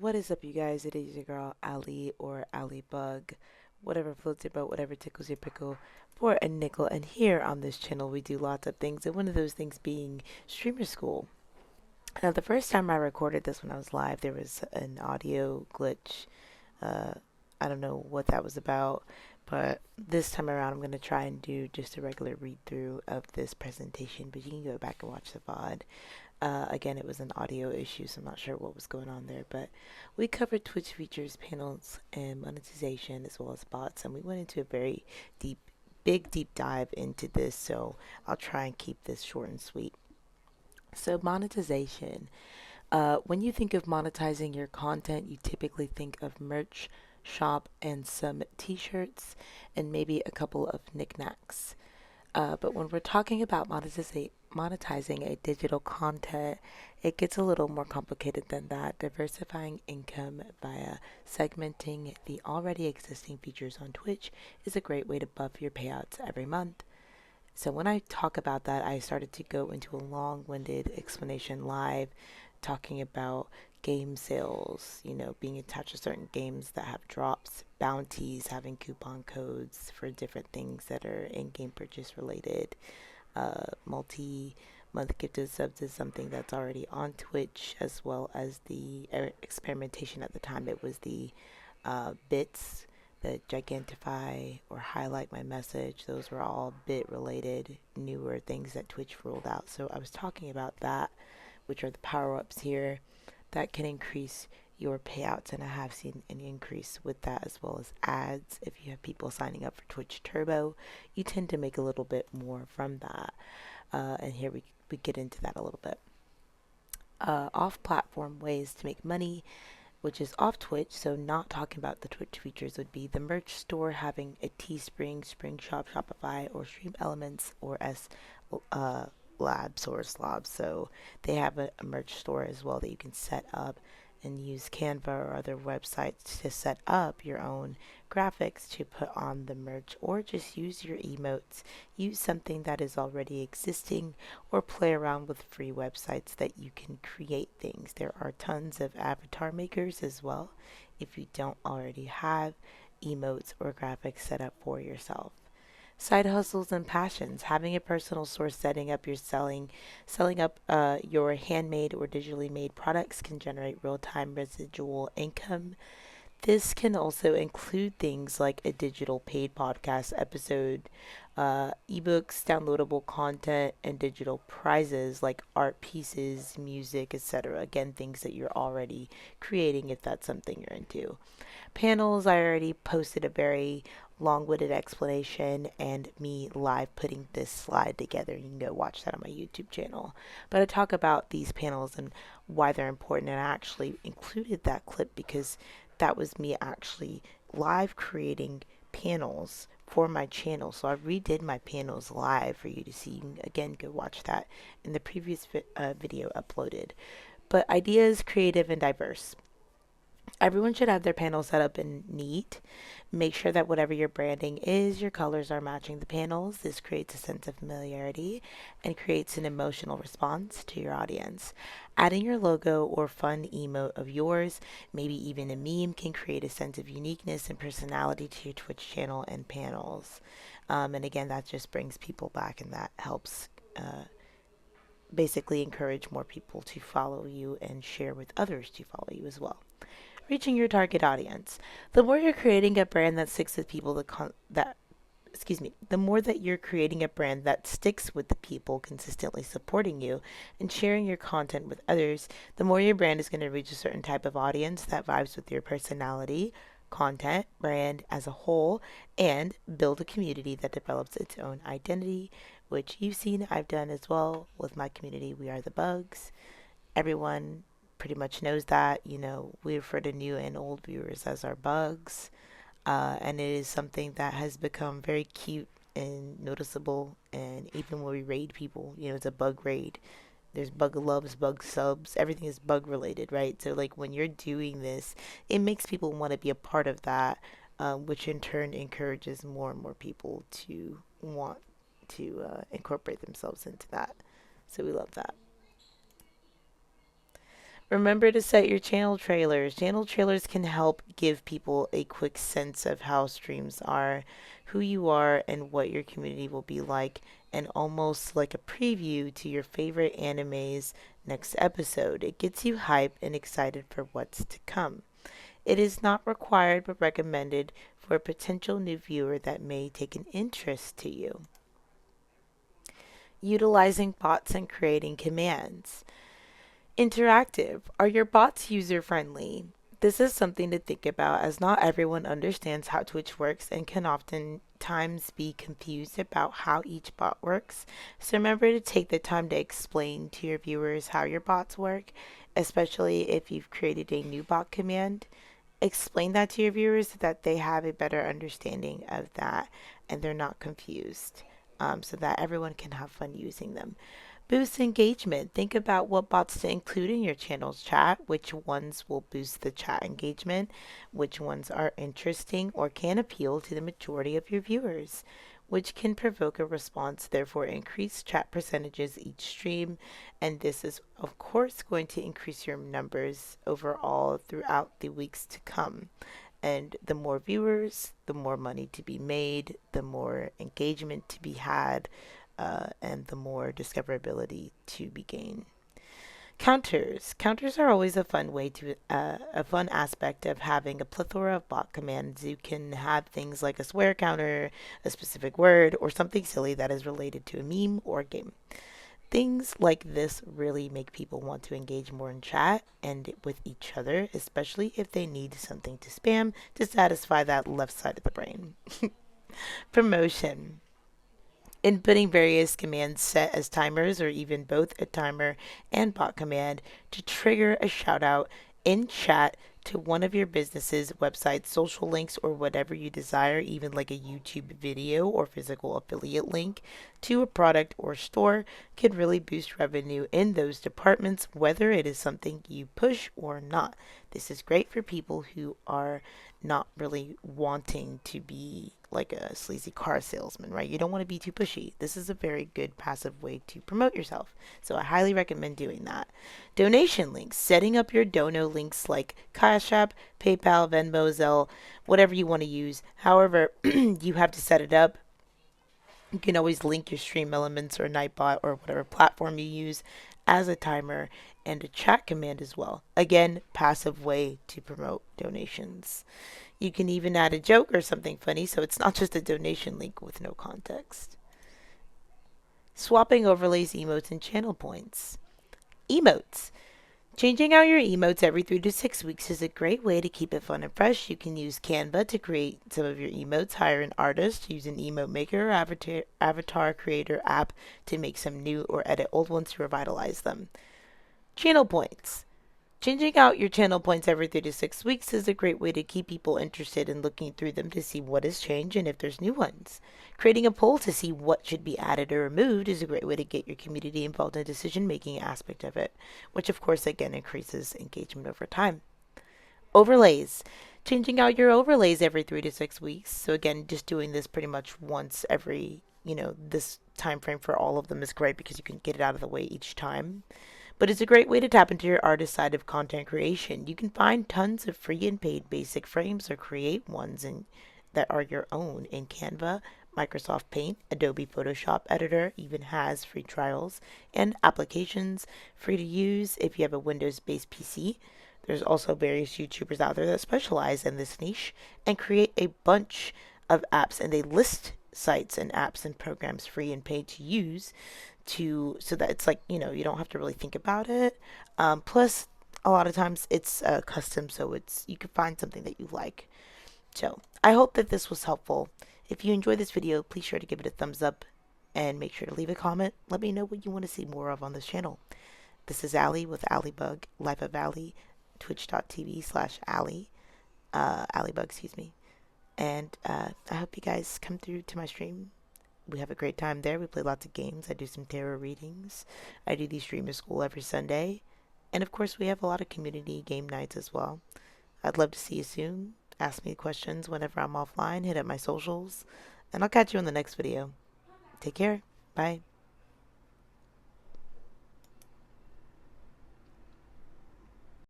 What is up, you guys? It is your girl, Ali, or Ali Bug. Whatever floats your boat, whatever tickles your pickle, for a nickel. And here on this channel, we do lots of things, and one of those things being streamer school. Now, the first time I recorded this when I was live, there was an audio glitch. Uh, I don't know what that was about, but this time around, I'm going to try and do just a regular read through of this presentation, but you can go back and watch the VOD. Again, it was an audio issue, so I'm not sure what was going on there, but we covered Twitch features, panels, and monetization as well as bots, and we went into a very deep, deep dive into this, so I'll try and keep this short and sweet. So, monetization. When you think of monetizing your content, you typically think of merch, shop, and some t shirts, and maybe a couple of knickknacks. But when we're talking about monetizing a digital content, it gets a little more complicated than that. Diversifying income via segmenting the already existing features on Twitch is a great way to buff your payouts every month. So when I talk about that, I started to go into a long-winded explanation live talking about game sales, being attached to certain games that have drops, bounties, having coupon codes for different things that are in-game purchase related. Multi-month gifted subs is something that's already on Twitch, as well as the experimentation at the time. It was the bits that gigantify or highlight my message. Those were all bit related, newer things that Twitch rolled out. So I was talking about that, which are the power ups here that can increase your payouts, and I have seen an increase with that, as well as ads. If you have people signing up for Twitch Turbo, you tend to make a little bit more from that. And here we get into that a little bit. Off platform ways to make money, which is off Twitch, so not talking about the Twitch features, would be the merch store having a Teespring, Spring Shop, Shopify, or Stream Elements, or S Labs or Slobs. So they have a merch store as well that you can set up and use Canva or other websites to set up your own graphics to put on the merch, or just use your emotes. Use something that is already existing, or play around with free websites that you can create things. There are tons of avatar makers as well if you don't already have emotes or graphics set up for yourself. Side hustles and passions. Having a personal source selling up your handmade or digitally made products can generate real-time residual income. This can also include things like a digital paid podcast episode, ebooks, downloadable content, and digital prizes like art pieces, music, etc. Again, things that you're already creating if that's something you're into. Panels, I already posted a very long-winded explanation and me live putting this slide together. You can go watch that on my YouTube channel. But I talk about these panels and why they're important, and I actually included that clip because that was me actually live creating panels for my channel. So I redid my panels live for you to see. You can, again, go watch that in the previous video uploaded. But ideas, creative, and diverse. Everyone should have their panel set up and neat. Make sure that whatever your branding is, your colors are matching the panels. This creates a sense of familiarity and creates an emotional response to your audience. Adding your logo or fun emote of yours, maybe even a meme, can create a sense of uniqueness and personality to your Twitch channel and panels. And again, that just brings people back, and that helps basically encourage more people to follow you and share with others to follow you as well. Reaching your target audience. The more you're creating a brand that sticks with people, the more that you're creating a brand that sticks with the people consistently supporting you and sharing your content with others, the more your brand is going to reach a certain type of audience that vibes with your personality, content, brand as a whole, and build a community that develops its own identity, which you've seen I've done as well with my community. We are the Bugs. Everyone pretty much knows that. We refer to new and old viewers as our bugs. And it is something that has become very cute and noticeable. And even when we raid people, it's a bug raid. There's bug loves, bug subs, everything is bug related, right? So, like, when you're doing this, it makes people want to be a part of that, which in turn encourages more and more people to want to incorporate themselves into that. So, we love that. Remember to set your channel trailers. Channel trailers can help give people a quick sense of how streams are, who you are, and what your community will be like, and almost like a preview to your favorite anime's next episode. It gets you hyped and excited for what's to come. It is not required but recommended for a potential new viewer that may take an interest to you. Utilizing bots and creating commands. Interactive. Are your bots user friendly? This is something to think about as not everyone understands how Twitch works and can oftentimes be confused about how each bot works. So remember to take the time to explain to your viewers how your bots work, especially if you've created a new bot command. Explain that to your viewers so that they have a better understanding of that and they're not confused, so that everyone can have fun using them. Boost engagement. Think about what bots to include in your channel's chat, which ones will boost the chat engagement, which ones are interesting or can appeal to the majority of your viewers, which can provoke a response, therefore increase chat percentages each stream. And this is, of course, going to increase your numbers overall throughout the weeks to come. And the more viewers, the more money to be made, the more engagement to be had, and the more discoverability to be gained. Counters. Counters are always a fun way to, a fun aspect of having a plethora of bot commands. You can have things like a swear counter, a specific word, or something silly that is related to a meme or game. Things like this really make people want to engage more in chat and with each other, especially if they need something to spam to satisfy that left side of the brain. Promotion. Inputting various commands set as timers or even both a timer and bot command to trigger a shout out in chat to one of your business's websites, social links, or whatever you desire, even like a YouTube video or physical affiliate link to a product or store, can really boost revenue in those departments, whether it is something you push or not. This is great for people who are not really wanting to be like a sleazy car salesman, right? You don't want to be too pushy. This is a very good passive way to promote yourself. So I highly recommend doing that. Donation links. Setting up your dono links like Cash App, PayPal, Venmo, Zelle, whatever you want to use. However, you have to set it up. You can always link your stream elements or Nightbot or whatever platform you use as a timer and a chat command as well. Again, passive way to promote donations. You can even add a joke or something funny so it's not just a donation link with no context. Swapping overlays, emotes, and channel points. Emotes. Changing out your emotes every 3 to 6 weeks is a great way to keep it fun and fresh. You can use Canva to create some of your emotes, hire an artist, use an emote maker or avatar creator app to make some new or edit old ones to revitalize them. Channel points. Changing out your channel points every 3 to 6 weeks is a great way to keep people interested in looking through them to see what has changed and if there's new ones. Creating a poll to see what should be added or removed is a great way to get your community involved in the decision making aspect of it, which of course again increases engagement over time. Overlays. Changing out your overlays every 3 to 6 weeks. So again, just doing this pretty much once every, this time frame for all of them is great because you can get it out of the way each time. But it's a great way to tap into your artist side of content creation. You can find tons of free and paid basic frames or create ones that are your own in Canva. Microsoft Paint, Adobe Photoshop Editor even has free trials and applications free to use if you have a Windows-based PC. There's also various YouTubers out there that specialize in this niche and create a bunch of apps, and they list sites and apps and programs free and paid to use so that it's like, you don't have to really think about it. Plus, a lot of times it's custom, so you can find something that you like. So I hope that this was helpful. If you enjoyed this video, please sure to give it a thumbs up and make sure to leave a comment. Let me know what you want to see more of on this channel. This is Allie with Allybug, Life of Allie, twitch.tv/Allie, Allybug, excuse me. And I hope you guys come through to my stream. We have a great time there. We play lots of games. I do some tarot readings. I do the streamer school every Sunday. And of course, we have a lot of community game nights as well. I'd love to see you soon. Ask me questions whenever I'm offline. Hit up my socials. And I'll catch you in the next video. Take care. Bye.